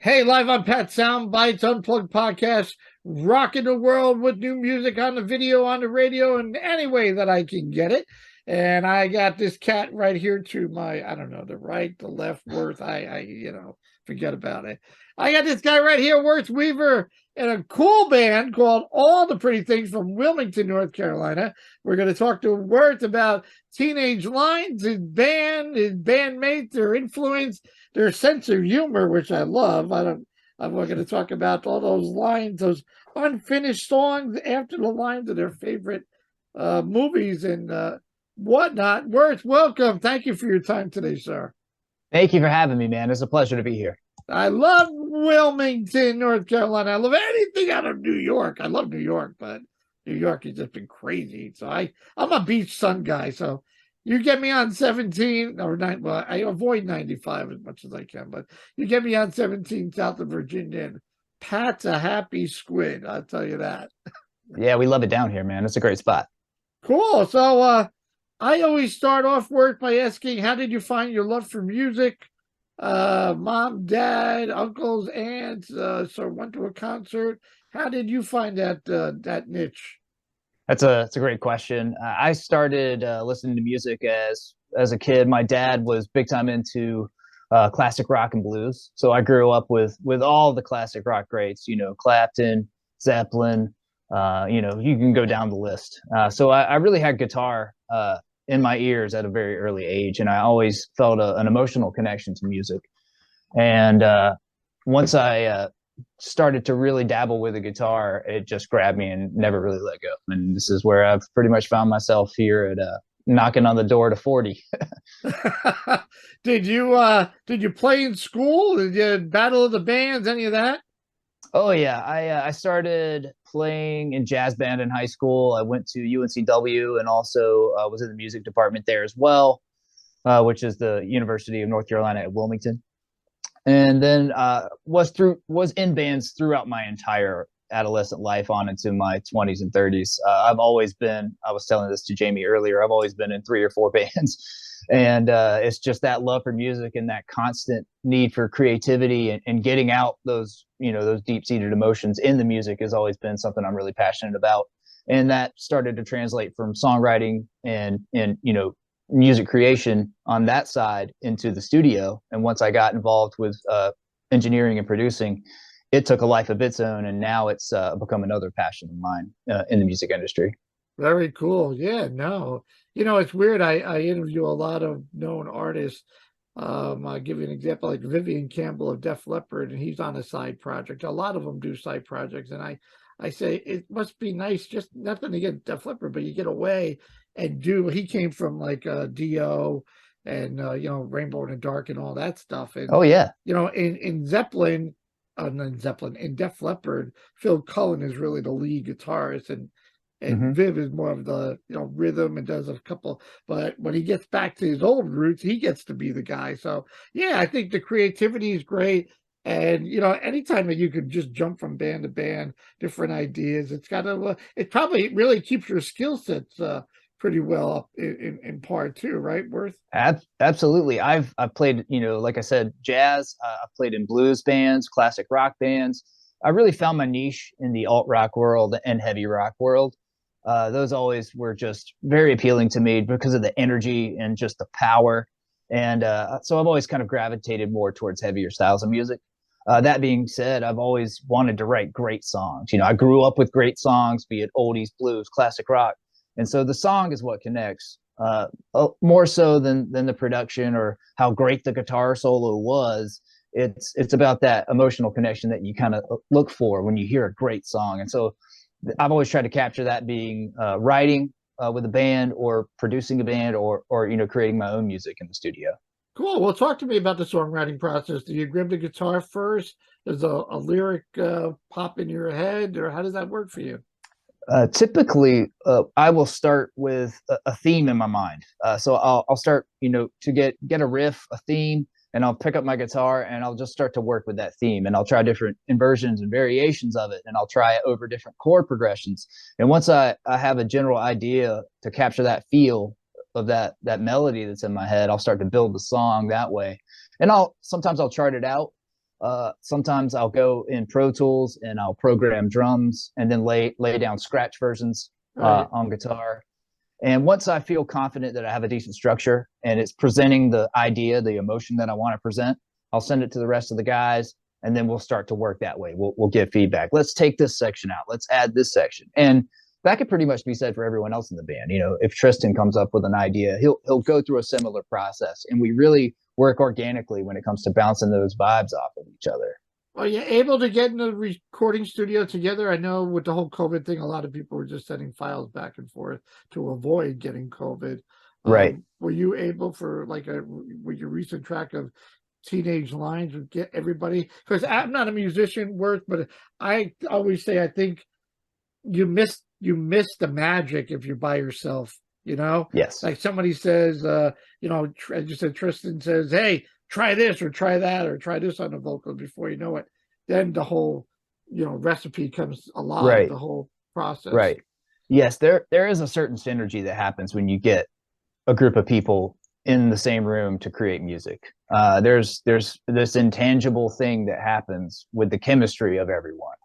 Hey, live on Pat Soundbytes Unplugged podcast, rocking the world with new music on the video, on the radio, and any way that I can get it. And I got this cat right here to my, I don't know, the right, the left, Worth. Forget about it. I got this guy right here, Worth Weaver, and a cool band called All the Pretty Things from Wilmington, North Carolina. We're going to talk to Worth about Teenage Lines, his bandmates, their influence, their sense of humor, which I love. I'm going to talk about all those lines, those unfinished songs after the lines of their favorite movies and whatnot. Worth, welcome. Thank you for your time today, sir. Thank you for having me, man. It's a pleasure to be here. I love Wilmington, North Carolina. I love anything out of New York. I love New York, but New York has just been crazy. So I'm a beach sun guy. So you get me on 17 or 9. Well, I avoid 95 as much as I can, but you get me on 17 south of Virginia, and Pat's a happy squid. I'll tell you that. Yeah, we love it down here, man. It's a great spot. Cool. So I always start off work by asking, how did you find your love for music? Mom, dad, uncles, aunts, so went to a concert. How did you find that niche? That's a great question. I started listening to music as a kid. My dad was big time into classic rock and blues, so I grew up with all the classic rock greats. You know, Clapton, Zeppelin. You can go down the list. So I really had guitar in my ears at a very early age, and I always felt an emotional connection to music. And once I started to really dabble with the guitar, it just grabbed me and never really let go. And this is where I've pretty much found myself here at knocking on the door to 40. Did you play in school? Did you battle of the bands? Any of that? Oh yeah, I started playing in jazz band in high school. I went to UNCW and also was in the music department there as well, which is the University of North Carolina at Wilmington. And then was in bands throughout my entire adolescent life on into my 20s and 30s. I've always been. I was telling this to Jamie earlier. I've always been in three or four bands, and it's just that love for music and that constant need for creativity and getting out those deep seated emotions in the music has always been something I'm really passionate about. And that started to translate from songwriting and music creation on that side into the studio. And once I got involved with engineering and producing, it took a life of its own. And now it's become another passion of mine in the music industry. Very cool. Yeah, no. It's weird. I interview a lot of known artists. I'll give you an example, like Vivian Campbell of Def Leppard, and he's on a side project. A lot of them do side projects, and I say it must be nice, just nothing to get Def Leppard, but you get away and do. He came from like Dio and Rainbow in the Dark and all that stuff, and Oh yeah. in Zeppelin, not Zeppelin, in Def Leppard, Phil Cullen is really the lead guitarist, and Hmm. Viv is more of the rhythm and does a couple. But when he gets back to his old roots, he gets to be the guy. So yeah, I think the creativity is great. And anytime that you could just jump from band to band, different ideas, it probably really keeps your skill sets pretty well up in part too, right? Worth. Absolutely. I've played, like I said, jazz. I've played in blues bands, classic rock bands. I really found my niche in the alt rock world and heavy rock world. Those always were just very appealing to me because of the energy and just the power. And so I've always kind of gravitated more towards heavier styles of music. That being said, I've always wanted to write great songs. I grew up with great songs, be it oldies, blues, classic rock. And so the song is what connects more so than the production or how great the guitar solo was. It's about that emotional connection that you kind of look for when you hear a great song. And so I've always tried to capture that, being writing with a band or producing a band or creating my own music in the studio. Cool. Well, talk to me about the songwriting process. Do you grab the guitar first? Does a lyric pop in your head, or how does that work for you? Typically, I will start with a theme in my mind. So I'll start, to get a riff, a theme, and I'll pick up my guitar and I'll just start to work with that theme. And I'll try different inversions and variations of it, and I'll try it over different chord progressions. And once I have a general idea to capture that feel of that melody that's in my head, I'll start to build the song that way. And I'll sometimes I'll chart it out. Sometimes I'll go in Pro Tools and I'll program drums and then lay down scratch versions Right. on guitar. And once I feel confident that I have a decent structure and it's presenting the idea, the emotion that I want to present, I'll send it to the rest of the guys, and then we'll start to work that way. We'll give feedback. Let's take this section out. Let's add this section. And that could pretty much be said for everyone else in the band. You know, if Tristan comes up with an idea, he'll go through a similar process, and we really work organically when it comes to bouncing those vibes off of each other. Are you able to get in the recording studio together? I know with the whole COVID thing, a lot of people were just sending files back and forth to avoid getting COVID. Right. Were you able for with your recent track of Teenage Lines would get everybody? Because I'm not a musician, but I always say I think you miss the magic if you're by yourself. You know, Yes. like somebody says, you know, I just said Tristan says, "Hey, try this or try that or try this on the vocal." Before you know it, then the whole, you know, recipe comes alive. Right. The whole process. Right. Yes, there is a certain synergy that happens when you get a group of people in the same room to create music. There's this intangible thing that happens with the chemistry of everyone.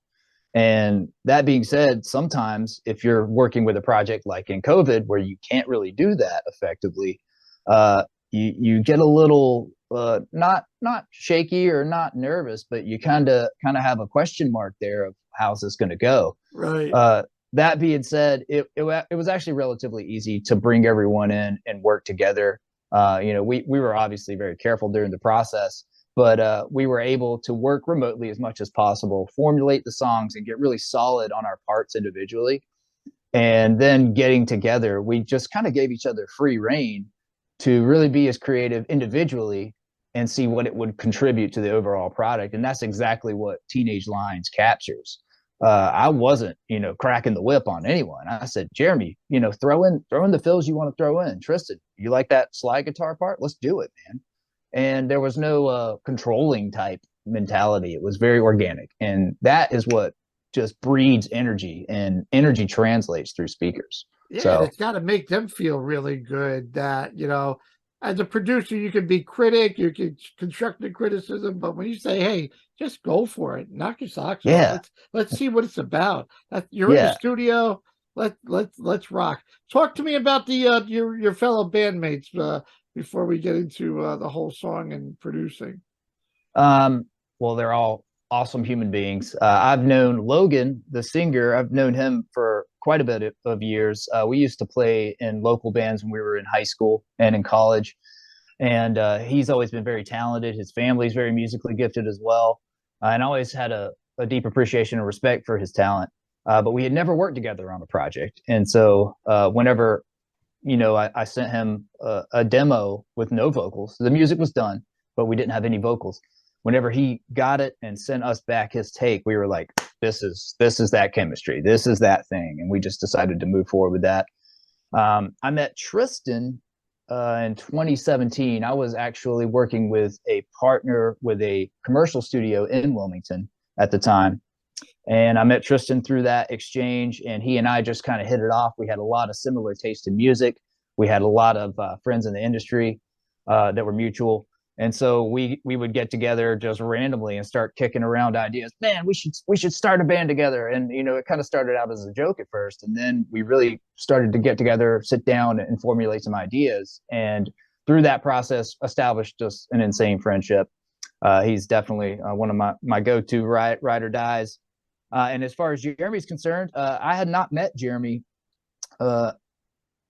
And that being said, sometimes if you're working with a project like in COVID, where you can't really do that effectively, you get a little not shaky or not nervous, but you kind of have a question mark there of how's this going to go. Right. That being said, it was actually relatively easy to bring everyone in and work together. You know, we were obviously very careful during the process, but we were able to work remotely as much as possible, formulate the songs, and get really solid on our parts individually. And then getting together, we just kind of gave each other free reign to really be as creative individually and see what it would contribute to the overall product. And that's exactly what Teenage Lines captures. I wasn't, you know, cracking the whip on anyone. I said, Jeremy, you know, throw in the fills you want to throw in. Tristan, you like that slide guitar part? Let's do it, man. And there was no controlling type mentality. It was very organic. And that is what just breeds energy, and energy translates through speakers. Yeah, So it's got to make them feel really good that, you know, as a producer, you can be critic, you can constructive criticism, but when you say, "Hey, just go for it, knock your socks off. yeah, Let's see what it's about." You're in the yeah. studio. Let's rock. Talk to me about the your fellow bandmates before we get into the whole song and producing. Well, they're all awesome human beings. I've known Logan, the singer. I've known him for quite a bit of years. We used to play in local bands when we were in high school and in college. And he's always been very talented. His family's very musically gifted as well. And I always had a deep appreciation and respect for his talent. But we had never worked together on a project. And so whenever, you know, I sent him a demo with no vocals, the music was done, but we didn't have any vocals. Whenever he got it and sent us back his take, we were like, this is that chemistry. This is that thing. And we just decided to move forward with that. I met Tristan in 2017. I was actually working with a partner with a commercial studio in Wilmington at the time. And I met Tristan through that exchange, and he and I just kind of hit it off. We had a lot of similar taste in music. We had a lot of friends in the industry that were mutual. And so we would get together just randomly and start kicking around ideas. Man, we should start a band together. And, you know, it kind of started out as a joke at first. And then we really started to get together, sit down and formulate some ideas. And through that process, established just an insane friendship. He's definitely one of my go-to ride or dies. And as far as Jeremy's concerned, I had not met Jeremy. I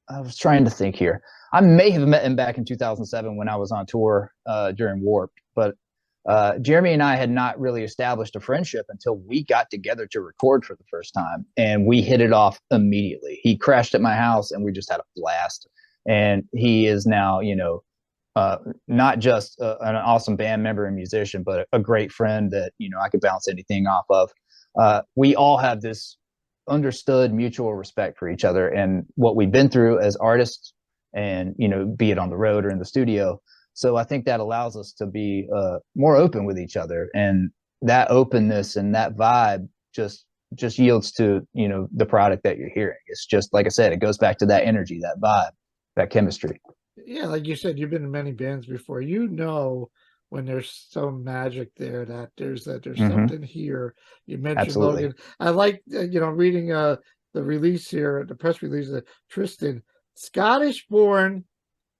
was trying to think here. I may have met him back in 2007 when I was on tour during Warped, but Jeremy and I had not really established a friendship until we got together to record for the first time, and we hit it off immediately. He crashed at my house, and we just had a blast. And he is now, you know, not just an awesome band member and musician, but a great friend that, you know, I could bounce anything off of. We all have this understood mutual respect for each other and what we've been through as artists, and, you know, be it on the road or in the studio. So I think that allows us to be more open with each other, and that openness and that vibe just yields to, you know, the product that you're hearing. It's just, like I said, it goes back to that energy, that vibe, that chemistry. Yeah, like you said, you've been in many bands before. You know when there's some magic there that there's Hmm. something here. You mentioned Absolutely. Logan. I like reading the release here, the press release of Tristan, Scottish born,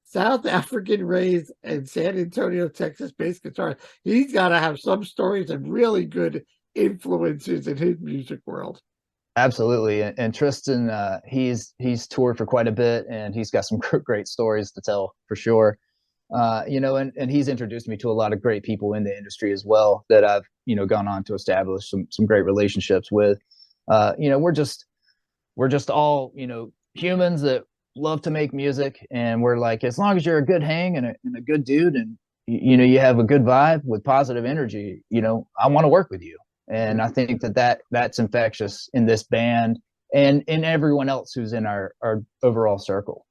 South African raised, and San Antonio, Texas bass guitar. He's got to have some stories and really good influences in his music world. Absolutely. And Tristan, he's toured for quite a bit, and he's got some great stories to tell for sure. And he's introduced me to a lot of great people in the industry as well that I've, gone on to establish some great relationships with. We're just all, humans that love to make music, and we're like, as long as you're a good hang and a good dude, and you have a good vibe with positive energy, I want to work with you. And I think that's infectious in this band and in everyone else who's in our overall circle.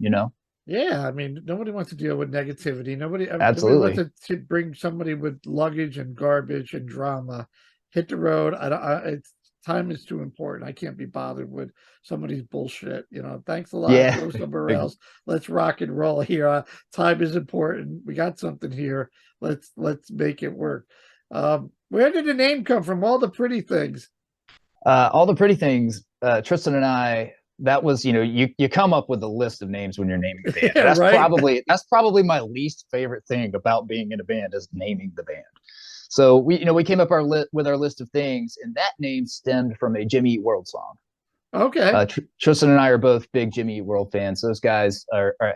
Yeah, I mean, nobody wants to deal with negativity. Nobody wants Absolutely. to bring somebody with luggage and garbage and drama. Hit the road. I don't. It's time is too important. I can't be bothered with somebody's bullshit. Thanks a lot. Yeah. Go somewhere else. Let's rock and roll here. Time is important. We got something here. Let's make it work. Where did the name come from? All the pretty things. All the pretty things. Tristan and I. That was, you come up with a list of names when you're naming a band. Yeah, And that's right. probably my least favorite thing about being in a band is naming the band. So we came up with our list of things, and that name stemmed from a Jimmy Eat World song. Okay. Tristan and I are both big Jimmy Eat World fans. Those guys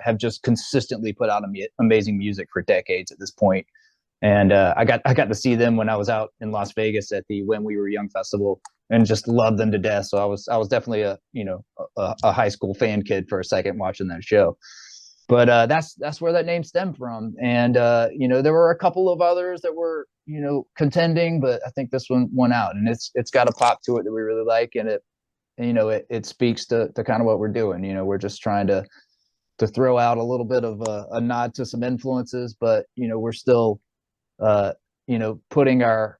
have just consistently put out amazing music for decades at this point. And I got to see them when I was out in Las Vegas at the When We Were Young festival, and just loved them to death. So I was definitely a high school fan kid for a second watching that show. But that's where that name stemmed from. And there were a couple of others that were contending, but I think this one won out, and it's got a pop to it that we really like, and it speaks to kind of what we're doing. We're just trying to throw out a little bit of a nod to some influences, but we're still putting our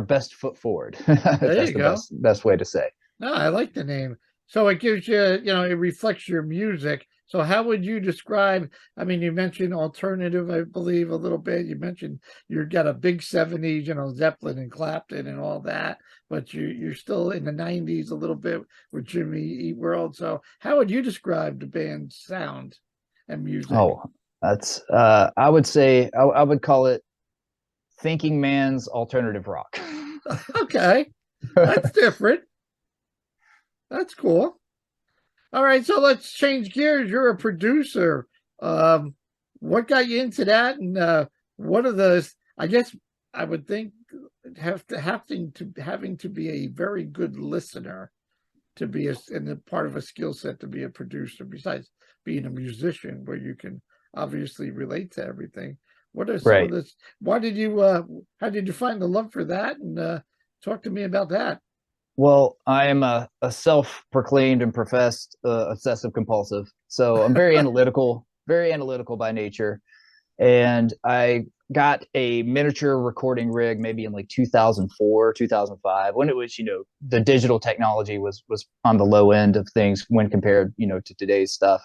best foot forward. There That's you the go. best way to say. No, I like the name. So it gives you, it reflects your music. So how would you describe, I mean, you mentioned alternative, I believe, a little bit. You mentioned you got a big 70s, Zeppelin and Clapton and all that, but you're still in the 90s a little bit with Jimmy Eat World. So how would you describe the band's sound and music? Oh, that's I would say I would call it thinking man's alternative rock. Okay, that's different. That's cool. All right, so let's change gears. You're a producer. Um, what got you into that? And what are the? I guess I would think having to be a very good listener to be and a part of a skill set to be a producer. Besides being a musician, where you can obviously relate to everything. What are some of Right. this? Why did you? How did you find the love for that? And talk to me about that. Well, I am a self-proclaimed and professed obsessive compulsive. So I'm very analytical by nature. And I got a miniature recording rig maybe in like 2004, 2005, when it was, the digital technology was on the low end of things when compared, to today's stuff.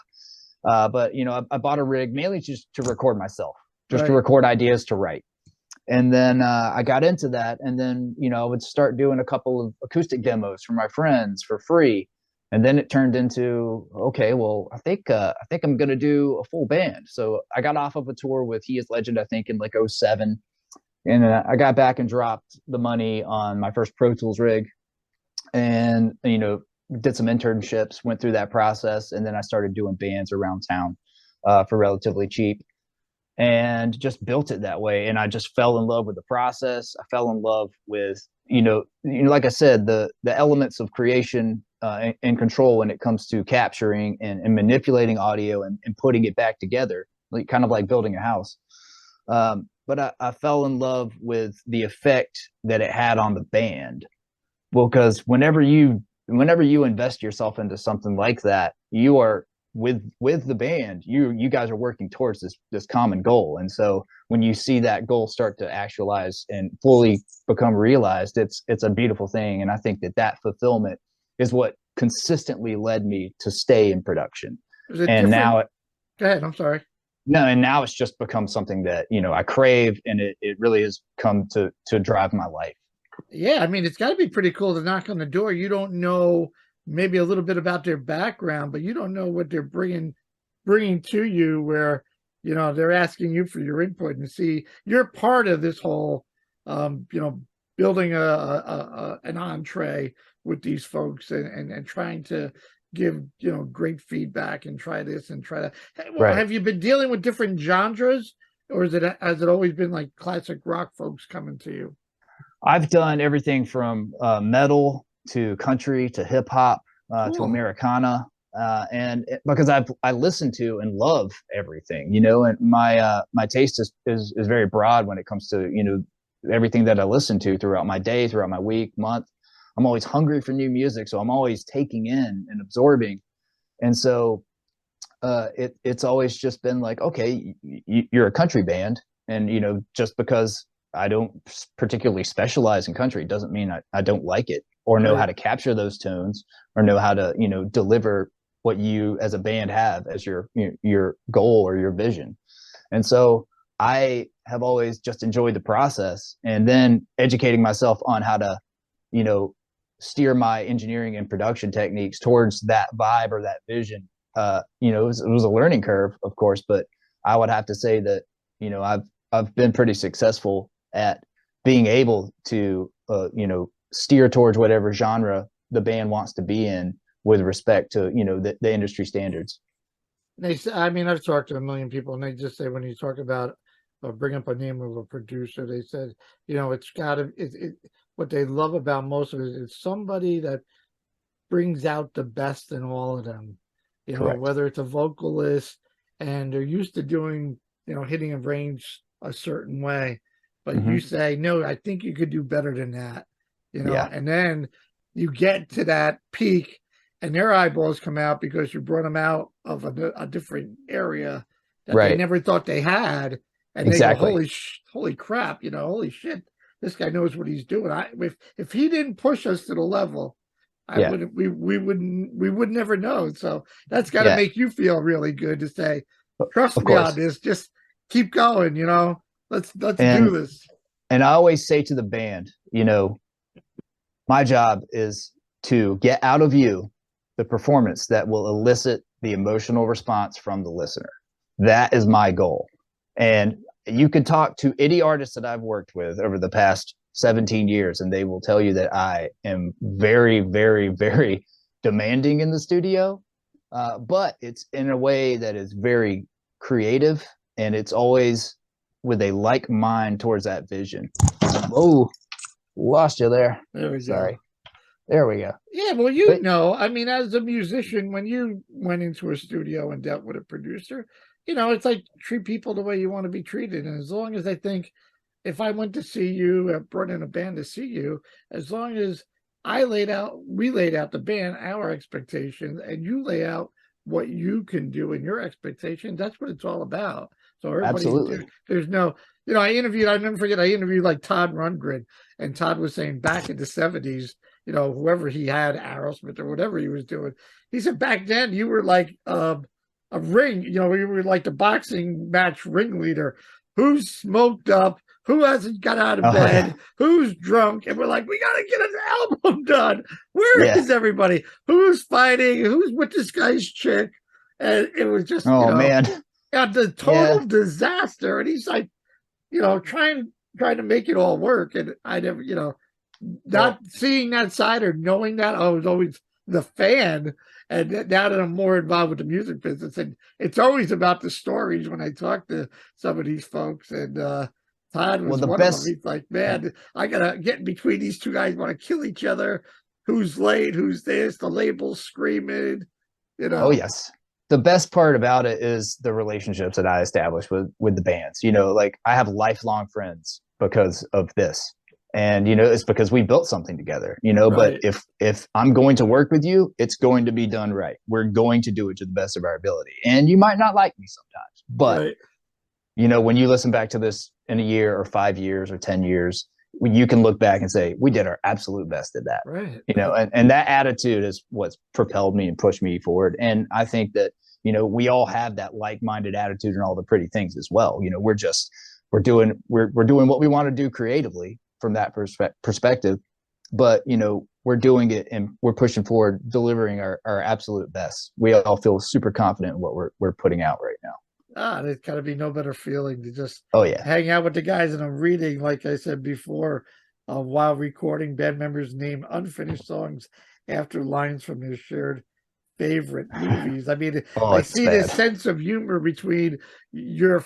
But I bought a rig mainly just to record myself, just to Right. record ideas to write. And then I got into that, and then I would start doing a couple of acoustic demos for my friends for free, and then it turned into, okay, well, I think I'm gonna do a full band. So I got off of a tour with He Is Legend, I think in like '07, and I got back and dropped the money on my first Pro Tools rig, and did some internships, went through that process, and then I started doing bands around town for relatively cheap, and just built it that way. And I just fell in love with the process. I fell in love with, like I said, the elements of creation and control when it comes to capturing and manipulating audio and putting it back together, like kind of like building a house. But I fell in love with the effect that it had on the band. Well, because whenever you invest yourself into something like that, you are with the band, you guys are working towards this common goal. And so when you see that goal start to actualize and fully become realized, it's a beautiful thing. And I think that fulfillment is what consistently led me to stay in production. Is it And different? now Go ahead. I'm sorry. No, and now it's just become something that, I crave, and it really has come to drive my life. Yeah, I mean, it's got to be pretty cool to knock on the door. You don't know maybe a little bit about their background, but you don't know what they're bringing to you. Where they're asking you for your input and see you're part of this whole, building an entree with these folks and trying to give great feedback and try this and try that. Well, Right. have you been dealing with different genres, or has it always been like classic rock folks coming to you? I've done everything from metal to country to hip hop to Cool. Americana, and because I listen to and love everything, and my taste is very broad when it comes to everything that I listen to throughout my day, throughout my week, month. I'm always hungry for new music, so I'm always taking in and absorbing, and so it's always just been like, okay, you're a country band, and just because I don't particularly specialize in country doesn't mean I don't like it or know how to capture those tones or know how to, deliver what you as a band have as your goal or your vision. And so I have always just enjoyed the process, and then educating myself on how to, steer my engineering and production techniques towards that vibe or that vision. It was a learning curve, of course, but I would have to say that, I've been pretty successful at being able to, steer towards whatever genre the band wants to be in with respect to, the industry standards. They say, I mean, I've talked to a million people, and they just say when you talk about bring up a name of a producer, they said, it's got to, what they love about most of it is somebody that brings out the best in all of them, Correct. whether it's a vocalist and they're used to doing, hitting a range a certain way, but you say, no, I think you could do better than that, and then you get to that peak and their eyeballs come out because you brought them out of a different area that they never thought they had. And they go, holy crap, holy shit, this guy knows what he's doing. If he didn't push us to the level, we would never know. So that's got to make you feel really good to say, trust me on this, just keep going, let's do this. And I always say to the band, my job is to get out of you the performance that will elicit the emotional response from the listener. That is my goal. And you can talk to any artist that I've worked with over the past 17 years, and they will tell you that I am very, very, very demanding in the studio. But it's in a way that is very creative, and it's always with a like mind towards that vision. Oh, lost you there. There we Sorry. go. There we go. Yeah, well, I mean, as a musician, when you went into a studio and dealt with a producer, it's like treat people the way you want to be treated. And as long as I think if I went to see you, brought in a band to see you, as long as we laid out the band, our expectations, and you lay out what you can do and your expectations, that's what it's all about. So everybody, there's no, I never forget, I interviewed like Todd Rundgren, and Todd was saying back in the 70s, whoever he had, Aerosmith or whatever he was doing, he said back then you were like a ring, you were like the boxing match ringleader. Who's smoked up? Who hasn't got out of bed? Who's drunk? And we're like, we got to get an album done. Where is everybody? Who's fighting? Who's with this guy's chick? And it was just, man, the total disaster. And he's like, trying to make it all work. And I never, not seeing that side or knowing that, I was always the fan. And now that I'm more involved with the music business, and it's always about the stories when I talk to some of these folks. And Todd was one of them. He's like, man, I got to get in between these two guys, want to kill each other. Who's late? Who's this? The label's screaming, Oh, yes. The best part about it is the relationships that I established with the bands. Like I have lifelong friends because of this. And, it's because we built something together, but if I'm going to work with you, it's going to be done right. We're going to do it to the best of our ability. And you might not like me sometimes, but when you listen back to this in a year or 5 years or 10 years, you can look back and say, we did our absolute best at that. Right. And that attitude is what's propelled me and pushed me forward. And I think that, we all have that like-minded attitude and all the pretty things as well. We're doing what we want to do creatively from that perspective, but we're doing it and we're pushing forward, delivering our absolute best. We all feel super confident in what we're putting out right now. There's got to be no better feeling to just yeah hang out with the guys. And I'm reading, like I said before, while recording, band members name unfinished songs after lines from their shared favorite movies. I mean, I see this sense of humor between your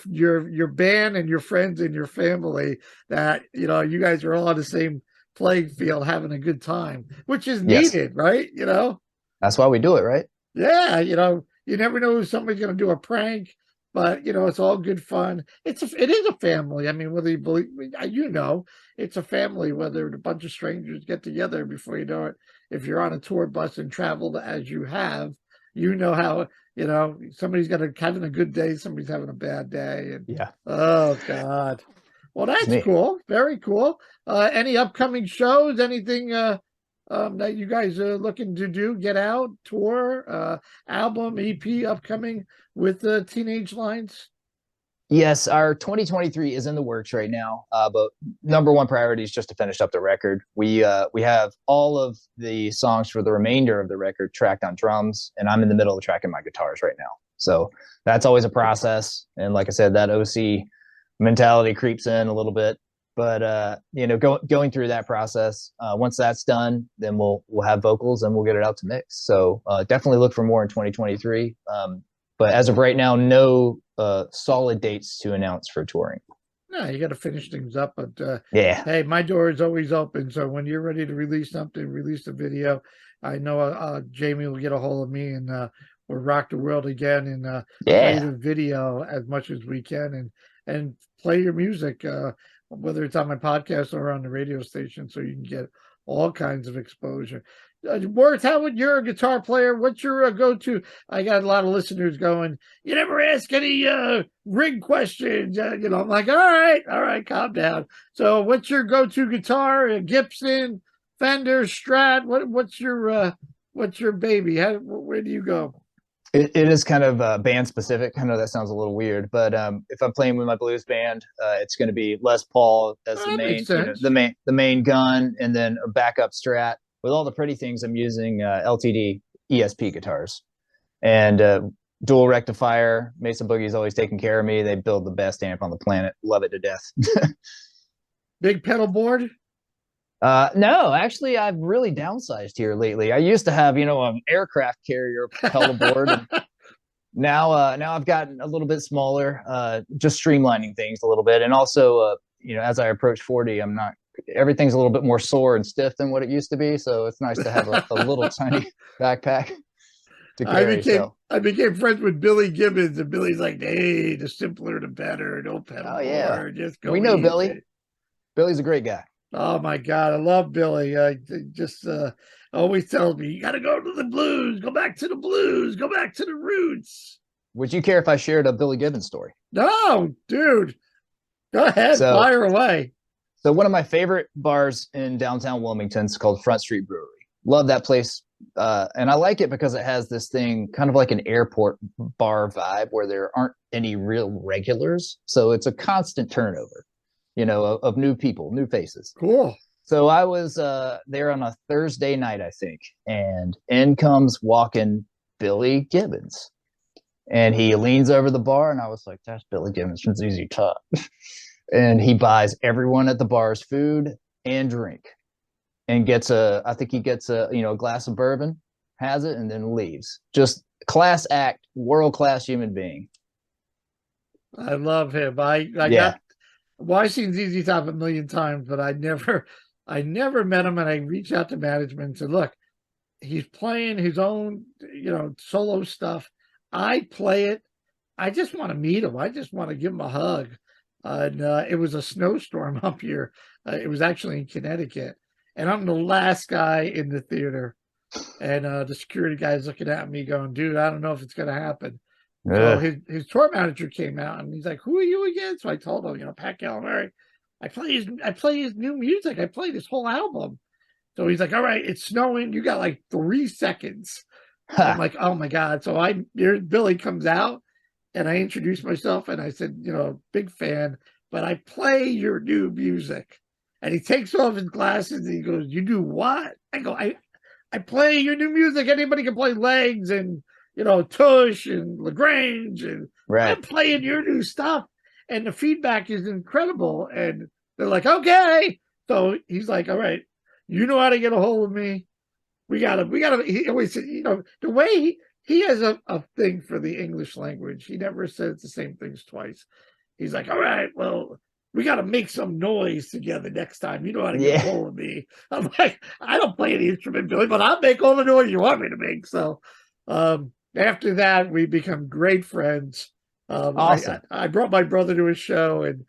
band and your friends and your family that, you guys are all on the same playing field having a good time, which is needed, right? That's why we do it, right? Yeah, you never know if somebody's going to do a prank, but it's all good fun. It is a family. I mean, whether you believe, it's a family, whether a bunch of strangers get together. Before you know it, if you're on a tour bus and traveled as you have, how, somebody's having a good day, somebody's having a bad day. And oh God. Well, that's cool. Very cool. Any upcoming shows, anything that you guys are looking to do, get out, tour, album, EP upcoming with the Teenage Lines? Yes, our 2023 is in the works right now, but number one priority is just to finish up the record. We have all of the songs for the remainder of the record tracked on drums, and I'm in the middle of tracking my guitars right now. So that's always a process, and like I said, that OC mentality creeps in a little bit. But going through that process, once that's done, then we'll have vocals and we'll get it out to mix. So definitely look for more in 2023. But as of right now, no solid dates to announce for touring. No, you got to finish things up. But yeah, hey, my door is always open. So when you're ready to release something, release a video, I know Jamie will get a hold of me and we'll rock the world again and play the video as much as we can and play your music, whether it's on my podcast or on the radio station, so you can get all kinds of exposure. Worth, how would you're a guitar player? What's your go-to? I got a lot of listeners going, you never ask any rig questions. I'm like, all right, calm down. So what's your go-to guitar? A Gibson, Fender, Strat? What's your baby? Where do you go? It is kind of band specific. I know that sounds a little weird, but if I'm playing with my blues band, it's going to be Les Paul as the main gun, and then a backup Strat. With all the pretty things, I'm using LTD ESP guitars and dual rectifier. Mason Boogie's always taking care of me. They build the best amp on the planet. Love it to death. Big pedal board? No, actually, I've really downsized here lately. I used to have, an aircraft carrier pedal board. And now I've gotten a little bit smaller, just streamlining things a little bit. And also, as I approach 40, everything's a little bit more sore and stiff than what it used to be. So it's nice to have a little tiny backpack to carry. I became friends with Billy Gibbons, and Billy's like, hey, the simpler, the better. No pedal board. Just go. We know easy. Billy. Billy's a great guy. Oh my God, I love Billy. Just always tells me, you got to go to the blues, go back to the blues, go back to the roots. Would you care if I shared a Billy Gibbons story? No, dude. Go ahead, fire away. So one of my favorite bars in downtown Wilmington is called Front Street Brewery. Love that place. And I like it because it has this thing kind of like an airport bar vibe where there aren't any real regulars. So it's a constant turnover, of new people, new faces. Cool. So I was there on a Thursday night, I think, and in comes walking Billy Gibbons. And he leans over the bar, and I was like, that's Billy Gibbons from ZZ Top. And he buys everyone at the bar's food and drink and I think he gets a glass of bourbon, has it, and then leaves. Just class act, world-class human being. I love him. I've seen ZZ Top a million times, but I never met him. And I reached out to management and said, look, he's playing his own, solo stuff. I play it. I just want to meet him. I just want to give him a hug. And it was a snowstorm up here. It was actually in Connecticut. And I'm the last guy in the theater. And the security guy's looking at me going, dude, I don't know if it's going to happen. So his tour manager came out and he's like, who are you again? So I told him, Pat Gallinari, I play his new music. I played his whole album. So he's like, all right, it's snowing. You got like 3 seconds. I'm like, oh my God. So Billy comes out and I introduce myself and I said, big fan, but I play your new music. And he takes off his glasses and he goes, you do what? I go, I play your new music. Anybody can play Legs and, Tush and LaGrange. And Right. I'm playing your new stuff. And the feedback is incredible. And they're like, okay. So he's like, all right, you know how to get a hold of me. We gotta, he always said, the way he has a thing for the English language. He never says the same things twice. He's like, all right, well, we got to make some noise together next time. You know how to get a hold of me. I'm like, I don't play any instrument, Billy, but I'll make all the noise you want me to make. So after that, we become great friends. Awesome. I brought my brother to a show, and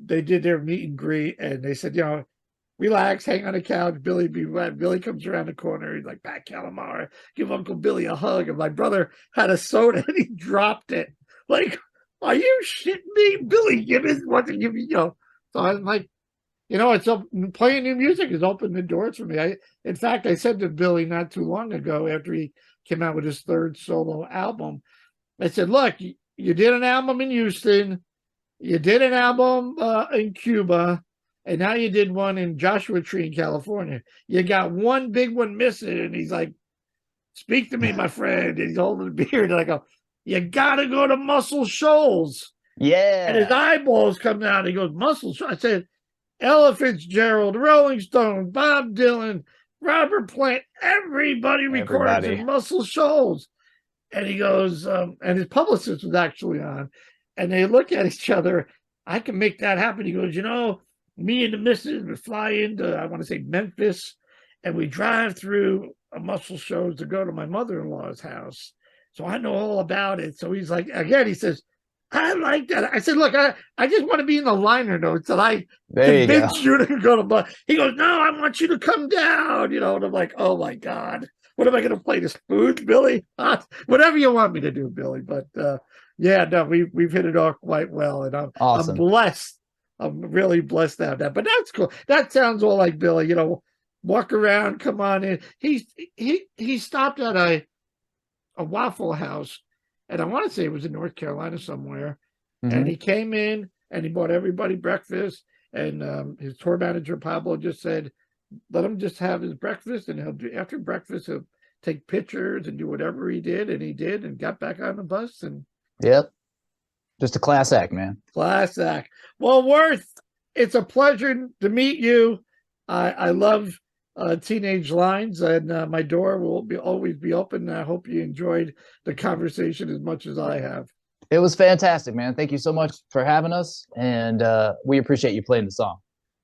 they did their meet and greet, and they said, relax, hang on the couch. Billy comes around the corner. He's like, Pat Calamara, give Uncle Billy a hug. And my brother had a soda, and he dropped it. Like, are you shitting me? Billy Gibbons wants to give me, So I'm like, it's playing new music has opened the doors for me. In fact, I said to Billy not too long ago after he came out with his third solo album, I said, look, you did an album in Houston, you did an album in Cuba, and now you did one in Joshua Tree in California. You got one big one missing. And he's like, speak to me, my friend. And he's holding a beard. And I go, you got to go to Muscle Shoals. Yeah. And his eyeballs come down. He goes, Muscle Shoals. I said, Ella Fitzgerald, Rolling Stones, Bob Dylan, Robert Plant, everybody records in Muscle Shoals. And he goes, and his publicist was actually on. And they look at each other. I can make that happen. He goes, me and the missus would fly into, I want to say, Memphis, and we drive through a Muscle Shoals to go to my mother-in-law's house. So I know all about it. So he's like, again, he says, I like that. I said, look, I just want to be in the liner notes that I convinced you to go to. He goes, no, I want you to come down. And I'm like, oh my God, what am I going to play? This food, Billy? Whatever you want me to do, Billy. But we've hit it off quite well, and awesome. I'm blessed. I'm really blessed to have that. But that's cool. That sounds all like Billy. Walk around, come on in. He stopped at a Waffle House, and I want to say it was in North Carolina somewhere. Mm-hmm. And he came in and he bought everybody breakfast. And his tour manager Pablo just said, "Let him just have his breakfast, and after breakfast he'll take pictures and do whatever he did." And he did, and got back on the bus. And yep, just a class act, man. Class act. Well, Worth, it's a pleasure to meet you. I love Teenage Lines, and my door will always be open. I hope you enjoyed the conversation as much as I have. It was fantastic, man. Thank you so much for having us, and we appreciate you playing the song.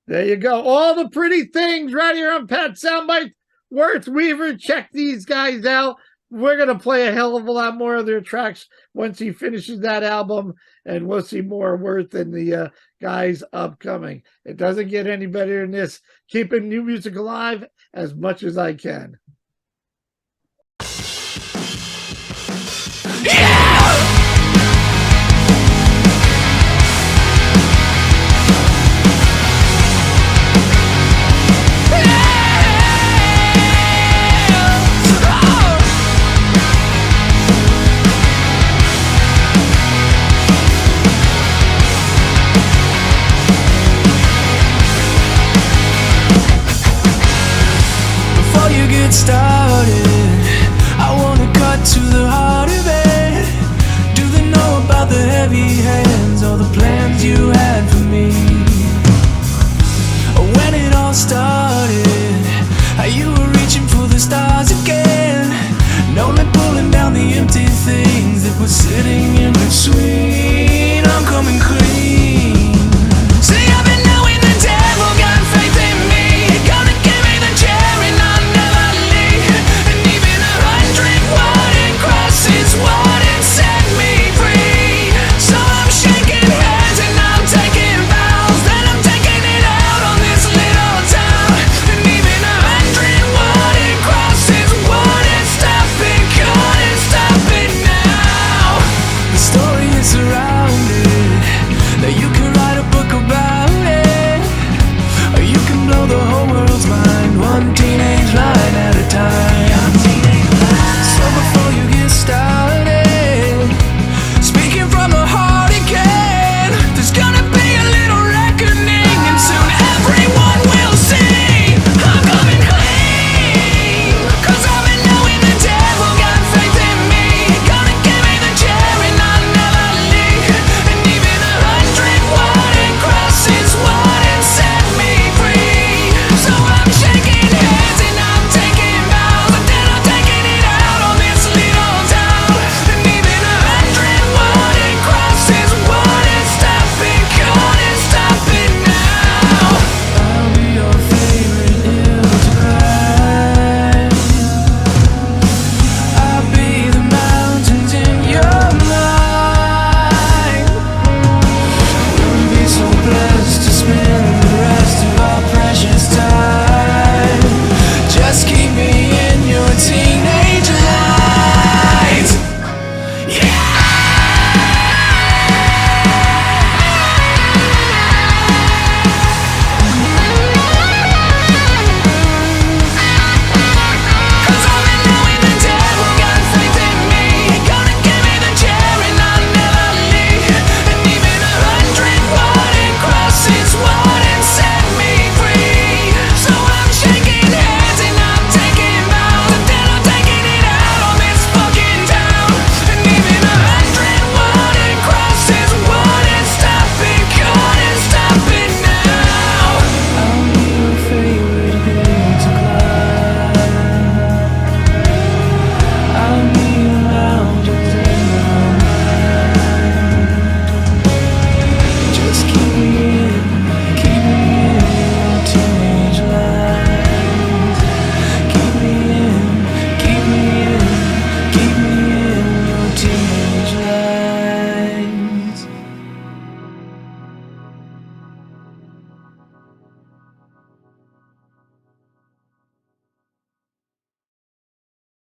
There you go. All the pretty things right here on Pat Soundbytes. Worth Weaver, check these guys out. We're going to play a hell of a lot more of their tracks once he finishes that album, and we'll see more Worth and the guys upcoming. It doesn't get any better than this. Keeping new music alive as much as I can. Yeah! Started, I wanna cut to the heart of it. Do they know about the heavy hands, all the plans you had for me? When it all started, you were reaching for the stars again, only pulling down the empty things that were sitting in between. I'm coming clean.